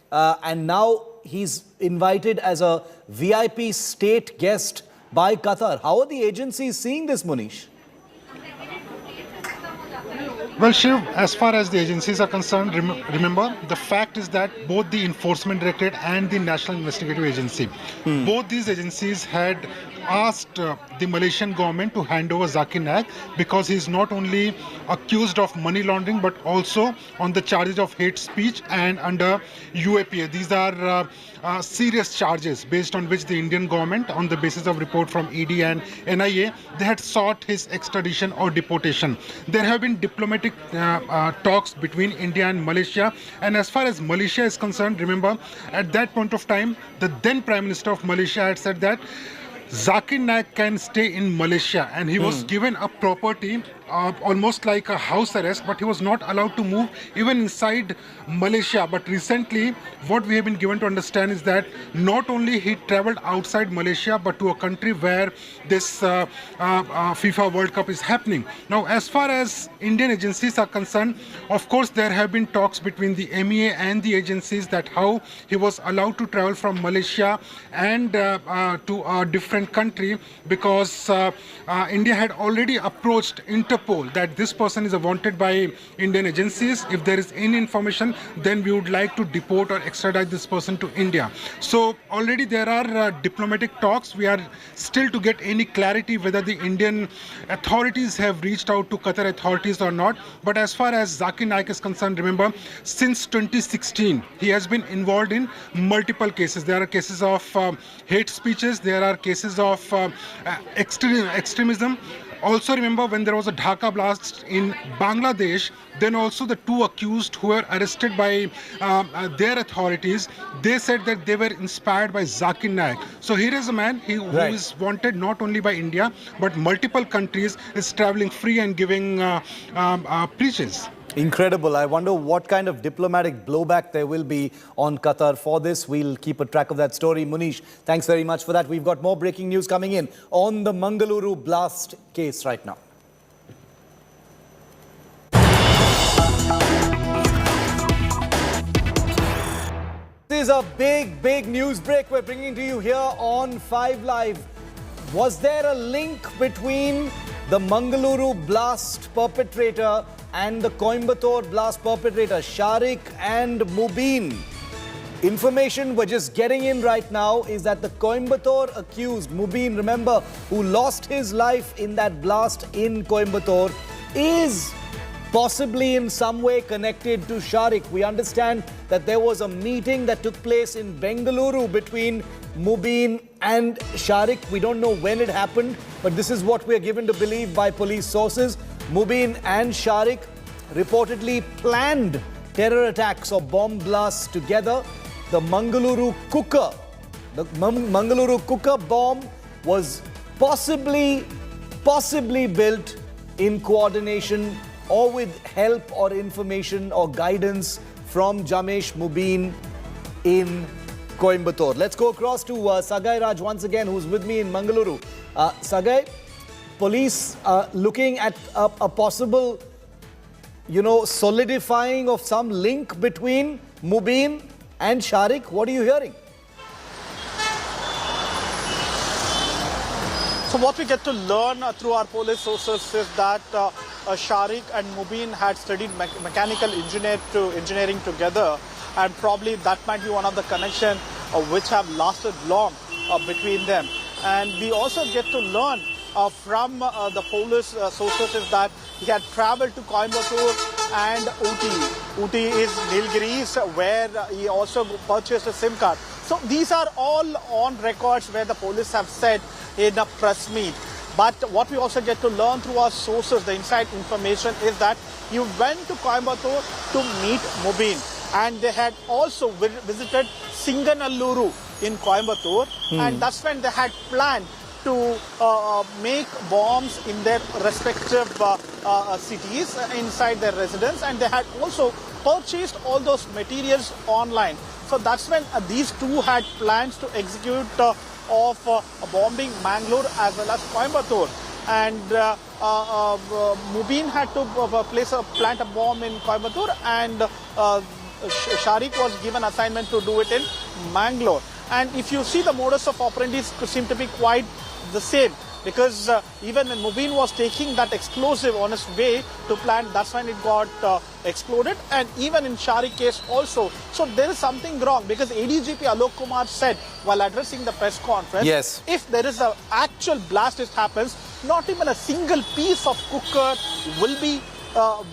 And now he's invited as a VIP state guest by Qatar. How are the agencies seeing this, Munish? Well, Shiv, as far as the agencies are concerned, remember, the fact is that both the Enforcement Directorate and the National Investigative Agency, both these agencies had asked the Malaysian government to hand over Zakir Naik because he is not only accused of money laundering but also on the charges of hate speech and under UAPA. These are serious charges based on which the Indian government, on the basis of report from ED and NIA, they had sought his extradition or deportation. There have been diplomatic talks between India and Malaysia, and as far as Malaysia is concerned, remember, at that point of time, the then Prime Minister of Malaysia had said that Zakir Naik can stay in Malaysia, and he was given a property almost like a house arrest, but he was not allowed to move even inside Malaysia. But recently, what we have been given to understand is that not only he traveled outside Malaysia, but to a country where this FIFA World Cup is happening. Now, as far as Indian agencies are concerned, of course, there have been talks between the MEA and the agencies that how he was allowed to travel from Malaysia and to a different country, because India had already approached Interpol that this person is wanted by Indian agencies. If there is any information, then we would like to deport or extradite this person to India. So already there are diplomatic talks. We are still to get any clarity whether the Indian authorities have reached out to Qatar authorities or not. But as far as Zakir Naik is concerned, remember, since 2016, he has been involved in multiple cases. There are cases of hate speeches. There are cases of extremism. Also remember, when there was a Dhaka blast in Bangladesh, then also the two accused who were arrested by their authorities, they said that they were inspired by Zakir Naik. So here is a man who is wanted not only by India, but multiple countries, is traveling free and giving preaches. Incredible. I wonder what kind of diplomatic blowback there will be on Qatar for this. We'll keep a track of that story. Munish, thanks very much for that. We've got more breaking news coming in on the Mangaluru blast case right now. This is a big news break we're bringing to you here on 5 Live. Was there a link between the Mangaluru blast perpetrator and the Coimbatore blast perpetrator, Sharik and Mubin? Information we're just getting in right now is that the Coimbatore accused, Mubin, remember, who lost his life in that blast in Coimbatore, is possibly in some way connected to Sharik. We understand that there was a meeting that took place in Bengaluru between Mubin and Sharik. We don't know when it happened, but this is what we are given to believe by police sources. Mubin and Sharik reportedly planned terror attacks or bomb blasts together. The Mangaluru cooker bomb was possibly built in coordination or with help or information or guidance from Jamesh Mubin in Coimbatore. Let's go across to Sagai Raj once again, who's with me in Mangaluru. Sagai, police looking at a possible, solidifying of some link between Mubin and Sharik. What are you hearing? So what we get to learn through our police sources is that Sharik and Mubin had studied mechanical engineering together, and probably that might be one of the connections which have lasted long between them. And we also get to learn from the police sources is that he had traveled to Coimbatore and Ooty. Ooty is Nilgiris, where he also purchased a SIM card. So these are all on records where the police have said in a press meet. But what we also get to learn through our sources, the inside information, is that he went to Coimbatore to meet Mubin. And they had also visited Singanalluru in Coimbatore. And that's when they had planned to make bombs in their respective cities inside their residence. And they had also purchased all those materials online. So that's when these two had plans to execute of bombing Mangalore as well as Coimbatore. And Mubin had to plant a bomb in Coimbatore, and Sharik was given assignment to do it in Mangalore. And if you see, the modus of operandi seem to be quite the same. Because even when Mubin was taking that explosive on his way to plant, that's when it got exploded. And even in Sharik case also. So there is something wrong, because ADGP Alok Kumar said while addressing the press conference, yes, if there is an actual blast which happens, not even a single piece of cooker will be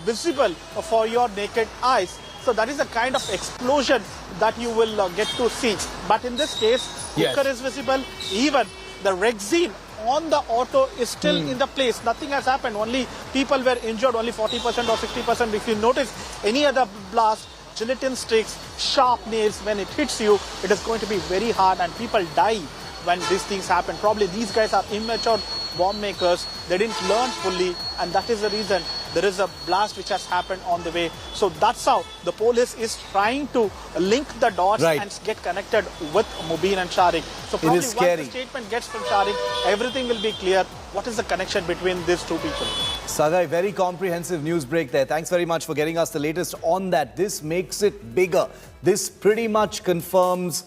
visible for your naked eyes. So that is the kind of explosion that you will get to see. But in this case, cooker is visible. Even the Rexine on the auto is still in the place. Nothing has happened. Only people were injured, only 40% or 60%. If you notice any other blast, gelatin sticks, sharp nails, when it hits you, it is going to be very hard and people die when these things happen. Probably these guys are immature bomb makers. They didn't learn fully, and that is the reason there is a blast which has happened on the way. So that's how the police is trying to link the dots and get connected with Mubin and Sharik. So probably once the statement gets from Sharik, everything will be clear. What is the connection between these two people? Sagai, very comprehensive news break there. Thanks very much for getting us the latest on that. This makes it bigger. This pretty much confirms,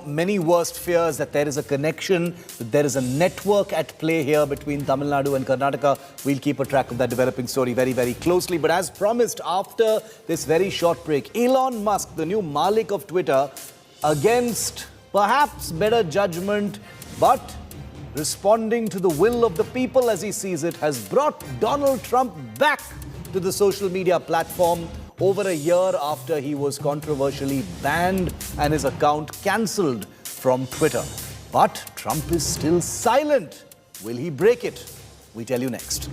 many worst fears that there is a connection, that there is a network at play here between Tamil Nadu and Karnataka. We'll keep a track of that developing story very, very closely. But as promised, after this very short break, Elon Musk, the new Malik of Twitter, against perhaps better judgment, but responding to the will of the people as he sees it, has brought Donald Trump back to the social media platform over a year after he was controversially banned and his account cancelled from Twitter. But Trump is still silent. Will he break it? We tell you next.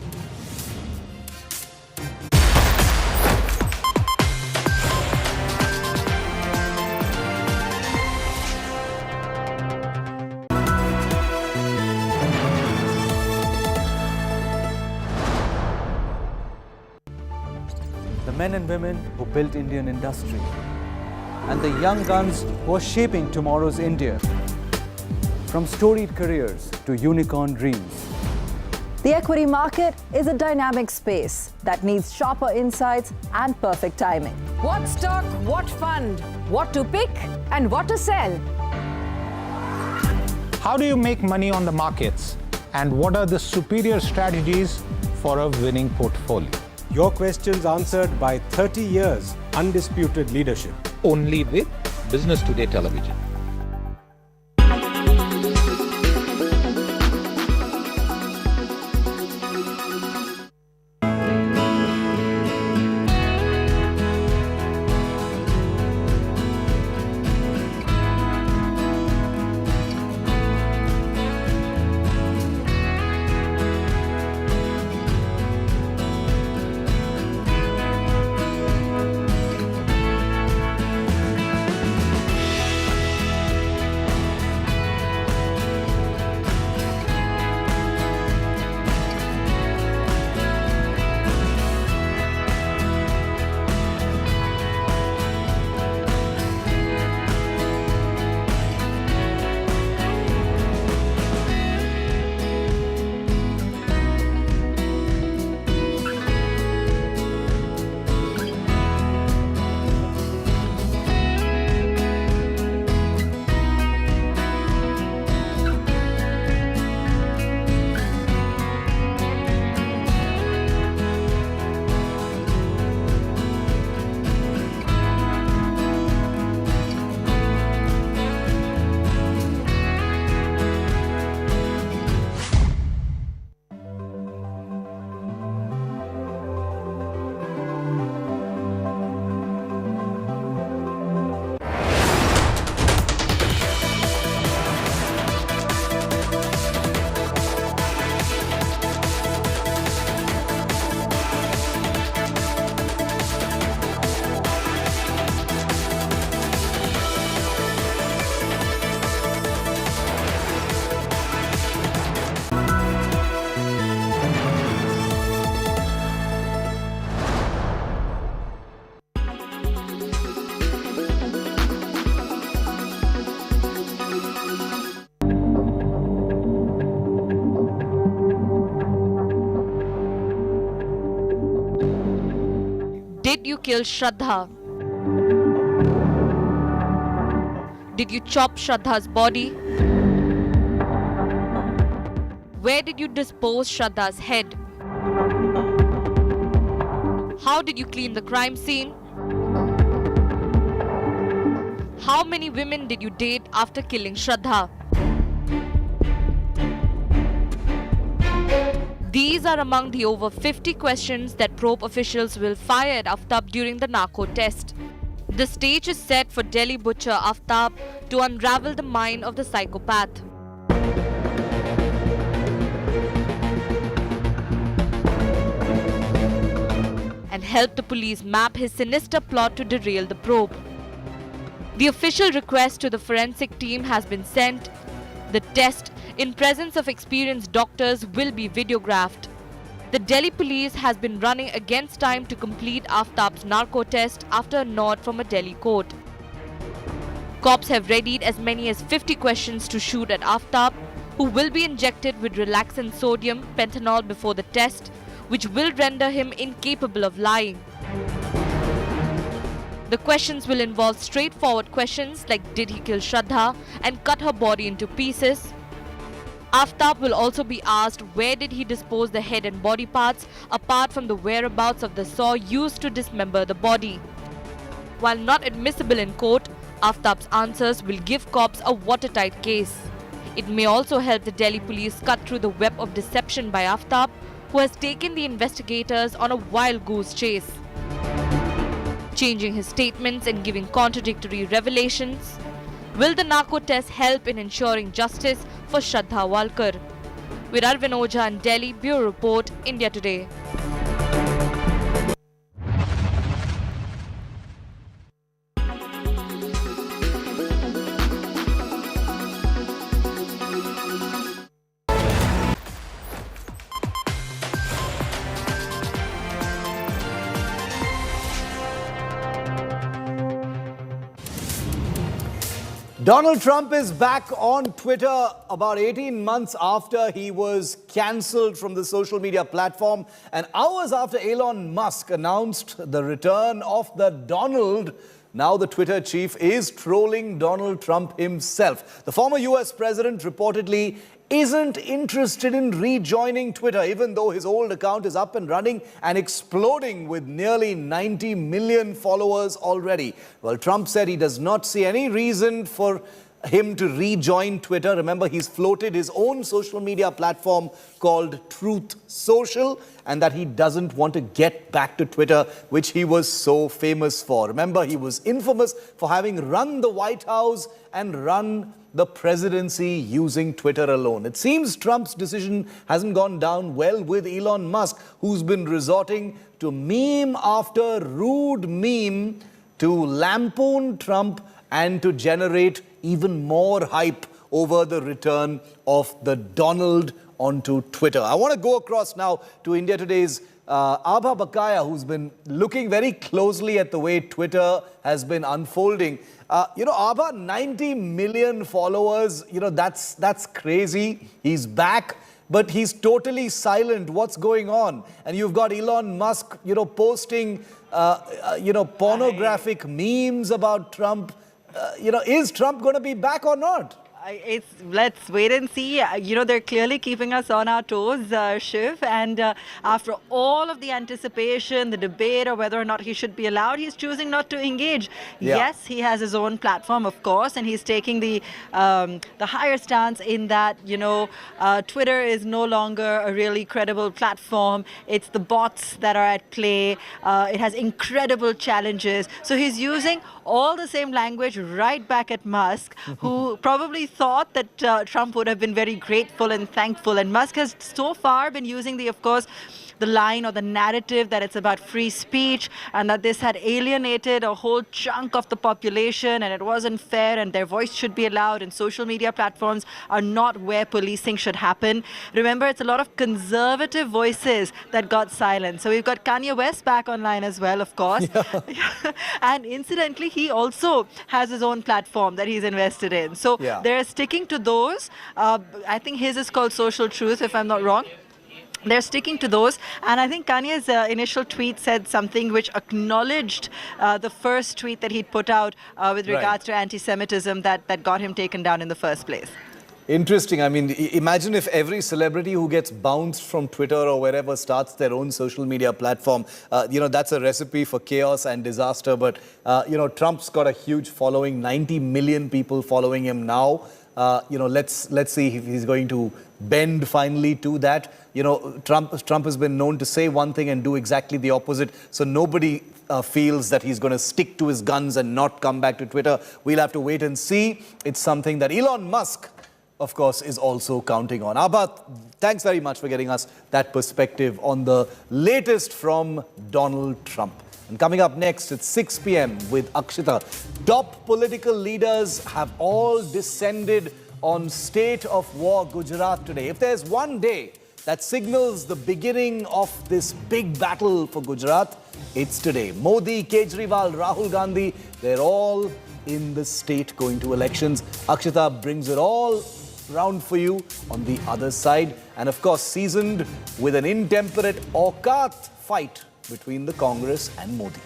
The men and women who built Indian industry, and the young guns who are shaping tomorrow's India. From storied careers to unicorn dreams. The equity market is a dynamic space that needs sharper insights and perfect timing. What stock, what fund, what to pick and what to sell. How do you make money on the markets? And what are the superior strategies for a winning portfolio? Your questions answered by 30 years undisputed leadership. Only with Business Today Television. Did you kill Shraddha? Did you chop Shraddha's body? Where did you dispose Shraddha's head? How did you clean the crime scene? How many women did you date after killing Shraddha? These are among the over 50 questions that probe officials will fire at Aftab during the narco test. The stage is set for Delhi butcher Aftab to unravel the mind of the psychopath. And help the police map his sinister plot to derail the probe. The official request to the forensic team has been sent. The test, in presence of experienced doctors, will be videographed. The Delhi police has been running against time to complete Aftab's narco test after a nod from a Delhi court. Cops have readied as many as 50 questions to shoot at Aftab, who will be injected with relaxant sodium pentanol before the test, which will render him incapable of lying. The questions will involve straightforward questions like did he kill Shraddha and cut her body into pieces. Aftab will also be asked where did he dispose the head and body parts apart from the whereabouts of the saw used to dismember the body. While not admissible in court, Aftab's answers will give cops a watertight case. It may also help the Delhi police cut through the web of deception by Aftab, who has taken the investigators on a wild goose chase, changing his statements and giving contradictory revelations. Will the narco test help in ensuring justice for Shraddha Walkar? With Arvind Ojha in Delhi, Bureau Report, India Today. Donald Trump is back on Twitter about 18 months after he was cancelled from the social media platform and hours after Elon Musk announced the return of the Donald. Now the Twitter chief is trolling Donald Trump himself. The former US president reportedly isn't interested in rejoining Twitter, even though his old account is up and running and exploding with nearly 90 million followers already. Well, Trump said he does not see any reason for him to rejoin Twitter. Remember, he's floated his own social media platform called Truth Social, and that he doesn't want to get back to Twitter, which he was so famous for. Remember, he was infamous for having run the White House and run the presidency using Twitter alone. It seems Trump's decision hasn't gone down well with Elon Musk, who's been resorting to meme after rude meme to lampoon Trump and to generate even more hype over the return of the Donald onto Twitter. I want to go across now to India Today's Abha Bakaya, who's been looking very closely at the way Twitter has been unfolding. Abha, 90 million followers, that's crazy. He's back, but he's totally silent. What's going on? And you've got Elon Musk, posting, pornographic memes about Trump. Is Trump going to be back or not? Let's wait and see. They're clearly keeping us on our toes, Shiv. And after all of the anticipation, the debate of whether or not he should be allowed, he's choosing not to engage. Yeah. Yes, he has his own platform, of course, and he's taking the higher stance in that, Twitter is no longer a really credible platform. It's the bots that are at play. It has incredible challenges. So he's using all the same language right back at Musk, who probably thought that Trump would have been very grateful and thankful. And Musk has so far been using the line or the narrative that it's about free speech and that this had alienated a whole chunk of the population and it wasn't fair and their voice should be allowed and social media platforms are not where policing should happen. Remember, it's a lot of conservative voices that got silenced. So we've got Kanye West back online as well, of course. Yeah. And incidentally, he also has his own platform that he's invested in. So they're sticking to those. I think his is called Social Truth, if I'm not wrong. They're sticking to those. And I think Kanye's initial tweet said something which acknowledged the first tweet that he'd put out with regards to anti-Semitism that got him taken down in the first place. Interesting. I mean, imagine if every celebrity who gets bounced from Twitter or wherever starts their own social media platform. That's a recipe for chaos and disaster. But, Trump's got a huge following, 90 million people following him now. Let's see if he's going to bend finally to that. Trump has been known to say one thing and do exactly the opposite. So nobody feels that he's going to stick to his guns and not come back to Twitter. We'll have to wait and see. It's something that Elon Musk, of course, is also counting on. Abhat, thanks very much for getting us that perspective on the latest from Donald Trump. And coming up next at 6 p.m. with Akshita, top political leaders have all descended on State of War Gujarat today. If there's one day that signals the beginning of this big battle for Gujarat, it's today. Modi, Kejriwal, Rahul Gandhi, they're all in the state going to elections. Akshita brings it all round for you on the other side. And of course, seasoned with an intemperate Aukat fight between the Congress and Modi.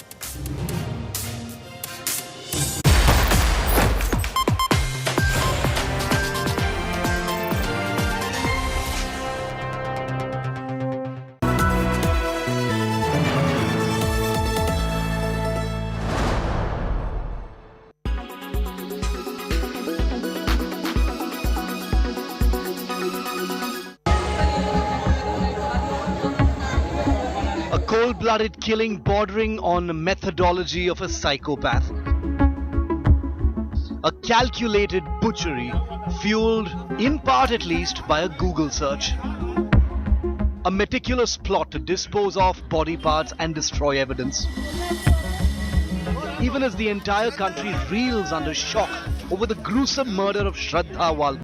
Cold-blooded killing bordering on methodology of a psychopath. A calculated butchery fueled, in part at least, by a Google search. A meticulous plot to dispose of body parts and destroy evidence. Even as the entire country reels under shock over the gruesome murder of Shraddha Walkar.